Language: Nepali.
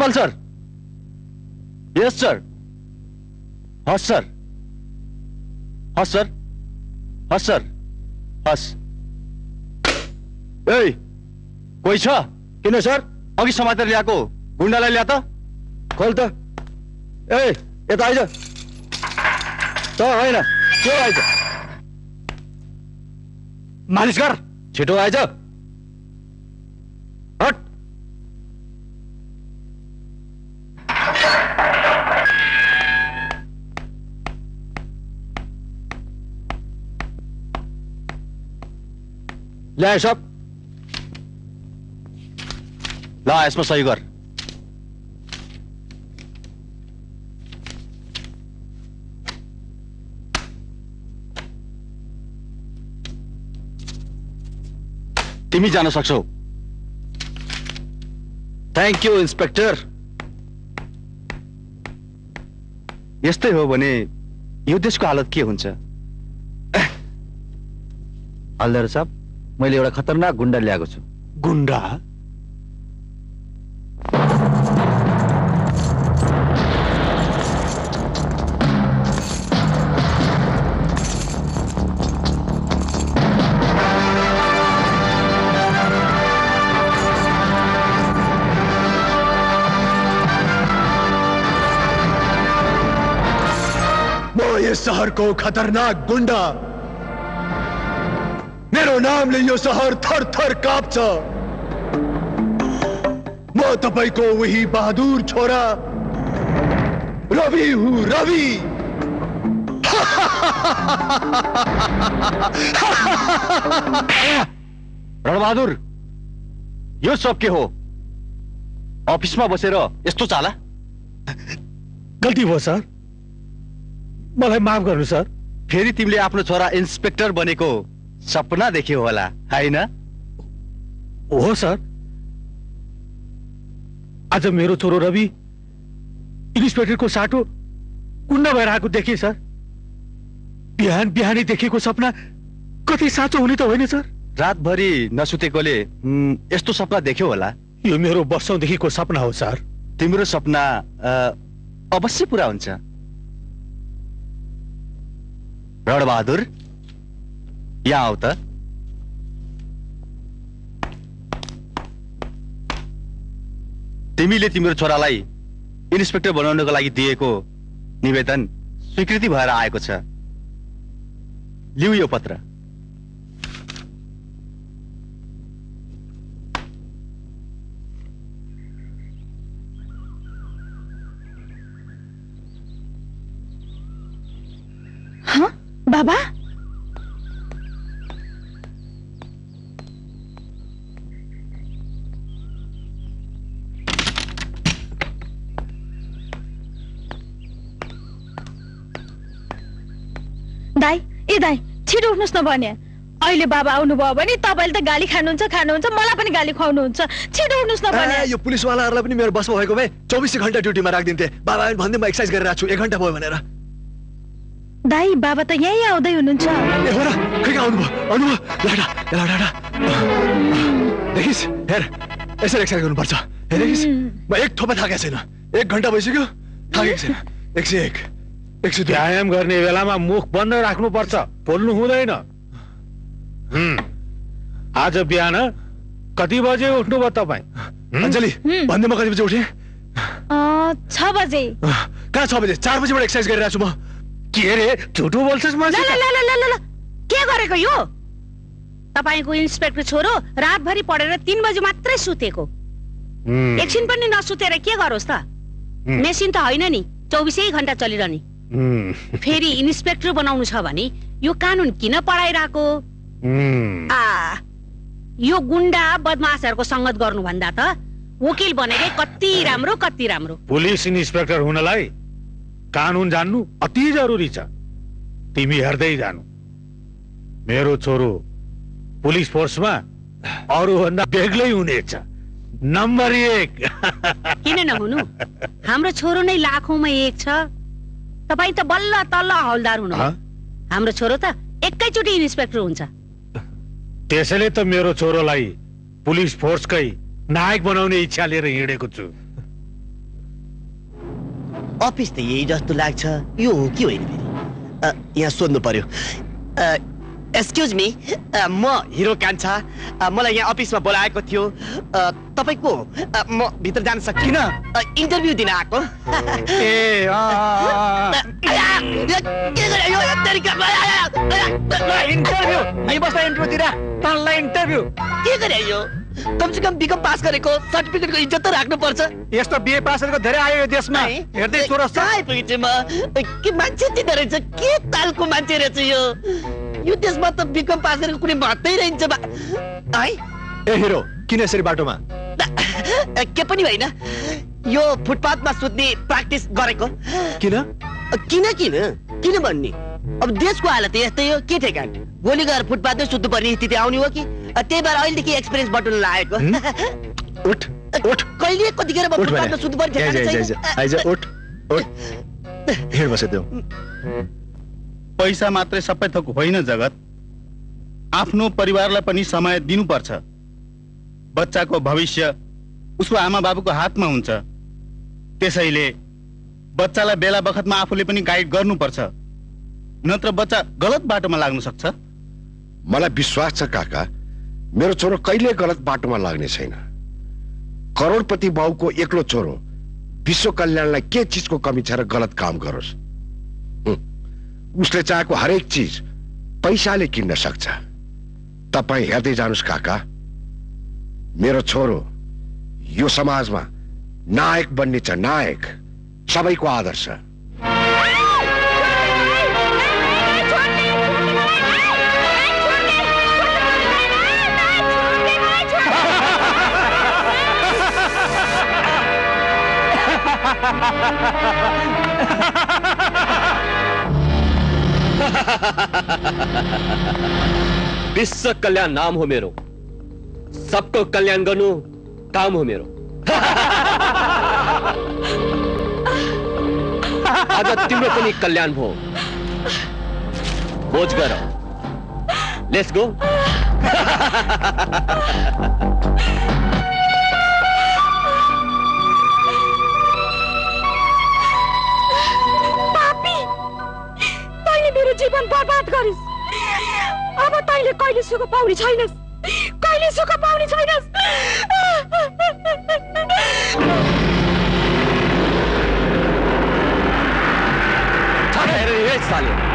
Principal sir. Yes sir. हस् सर, हस् सर, हस् सर, हस्। ए कोही छ? किन सर? अघि समातेर ल्याएको गुण्डालाई ल्या त। खोल त। ए यता आइज त। होइन त्यो आइज। मालिस कर। छिटो आइज। हट। ल्याए सब। ला यसमा सही गर। तिमी जान सक्छौ। Thank you inspector. यस्तै हो भने यो देशको हालत के हुन्छ? हल्दार साहब, मैले एउटा खतरनाक गुण्डा ल्याएको छु। गुण्डा? शहर को खतरनाक गुंडा। मेरो नामले यो शहर थर थर काप्छ। म तपाईको वही बहादुर छोरा रवि हुँ, रवि। रणबहादुर, यो सब के हो? अफिसमा बसेर यस्तो चाला? गल्ती भयो सर, मलाई माफ गर्नु सर। फेरि तिमीले आफ्नो छोरा इन्सपेक्टर बनेको सपना देख्यौ होला, हैन? हो सर। आज मेरो छोरो रवि इन्सपेक्टरको साटो गुण्डा भएर आएको देखेँ सर। बिहान बिहानै देखेको सपना कति साँचो हुने त होइन सर? रातभरि नसुतेकोले यस्तो सपना देख्यौ होला। यो मेरो वर्षौंदेखिको सपना हो सर। तिम्रो सपना अवश्य पूरा हुन्छ। रणबहादुर, यहाँ आऊ त। तिमीले तिम्रो छोरालाई इन्सपेक्टर बनाउनको लागि दिएको निवेदन स्वीकृति भएर आएको छ। लिऊ यो पत्र। हाँ बाबा, दाई ए दाई छिटो उठ्नुस् न भने। अहिले बाबा आउनुभयो भने तपाईले त गाली खानुहुन्छ, मलाई पनि गाली खुवाउनुहुन्छ। छिटो उठ्नुस् न भने। यो पुलिसवालाहरुलाई पनि मेरो बसमा भएको भए 24 घण्टा ड्युटीमा राख्दिन्थे। बाबा भन्दै म एक्सरसाइज गरिरहेको छु, 1 घण्टा भयो भनेर। दाई बाबा त यही आउँदै हुनुहुन्छ। ए हो र, खै आउनुभयो। लाडा देखिस, हेर यसरी एक्सरसाइज गर्नुपर्छ। हेर देखिस, म एक थोपा थाकेको छैन। 1 घण्टा भइसक्यो, थाकेको छैन। 101 102। व्यायाम गर्ने बेलामा मुख बन्द राख्नुपर्छ, बोल्नु हुँदैन। आज बिहान कति बजे उठ्नुभयो तपाईँ? अञ्जली भन्दै म कति बजे उठेँ? 6 बजे। कहाँ 6 बजे? 4 बजेबाट एक्सरसाइज गरिरहेको छु म। के रे, झुटो बोल्छस्? ल के गरेको यो? तपाईको इन्सपेक्टर छोरो रातभरि पढेर 3 बजे मात्रै सुतेको। एकछिन पनि नसुतेर के गरोस् त? मेसिन त होइन नि 24 घण्टा चलिरहने। फेरि इन्सपेक्टर बनाउनु छ भने यो कानुन किन पढाइराको? यो गुण्डा बदमाशहरुको संगत गर्नु भन्दा त वकिल बनेकै कति राम्रो। पुलिस इन्सपेक्टर हुनलाई कानुन जान्नु अति जरुरी छ। तिमी हेर्दै जानु, मेरो छोरो पुलिस फोर्समा अरु भन्दा बेग्लै हुनेछ। नम्बर 1। किन नहुनु? हाम्रो छोरो नै लाखौंमा एक छ। तपाई त बल्ल तल्ल हौलदार हुनु। हाम्रो छोरो त एकैचोटी इन्सपेक्टर हुन्छ। त्यसैले त मेरो छोरोलाई पुलिस फोर्सकै नायक बनाउने इच्छा लिएर हिँडेको छु। अफिस त यही जस्तो लाग्छ यो हो कि होइन फेरि यहाँ सोध्नु पर्यो एक्सक्युज मी म हिरो कान्छा मलाई यहाँ अफिसमा बोलाएको थियो तपाईको म भित्र जान सकिन इन्टरभ्यू दिन आएको ए इन्टरभ्यू के गरे यो कमसेकम बिकम पास गरेको सर्टिफिकेटको इज्जत त राख्नु पर्छ यस्तो बिए पास गरेको धेरै आयो यो देशमा हेर्दै चोरस छ के मान्छे दिँदो रहेछ के तालको मान्छे रहेछ यो देशमा त बिकम पास गरेको कुनै महत्त्वै रहन्छ है ए हिरो किन यसरी बाटोमा के पनि होइन यो फुटपाथमा सुत्ने प्र्याक्टिस गरेको किन किन भन्ने अब देशको हालत यस्तै हो के ठेगान गोली गएर फुटपाथमै सुत्नु पर्ने स्थिति आउने हो कि त्यही भएर अहिलेदेखि एक्सपिरियन्स बटुल्न लागेको उठ कहिले कतिखेर फुटपाथमा सुत्नु पर्ने हिँड बसेदेऊ पैसा मात्रै सबै थोक होइन जगत आफ्नो परिवारलाई पनि समय दिनुपर्छ बच्चाको भविष्य उसको आमा बाबुको हातमा हुन्छ त्यसैले बच्चालाई बेला बखतमा आफूले पनि गाइड गर्नुपर्छ नत्र बच्चा गलत बाटोमा लाग्न सक्छ मलाई विश्वास छ काका मेरो छोरो कहिले गलत बाटोमा लाग्ने छैन करोडपति बाउको एक्लो छोरो विश्व कल्याणलाई के चीजको कमी छ र गलत काम गरोस् उसले चाहेको हरेक चीज पैसाले किन्न सक्छ तपाईं हेर्दै जानुस् काका मेरो छोरो यो समाजमा नायक बन्ने छ नायक सबैको आदर्श विश्व कल्याण नाम हो मेरो सबको कल्याण गर्नु काम हो मेरो आज तिम्रो पनि कल्याण भो भोज गर लेट्स गो जीवन बर्बाद गरिस् अब तैले कहिले सुख पाउने छैनस् कहिले सुख पाउने छैनस् साले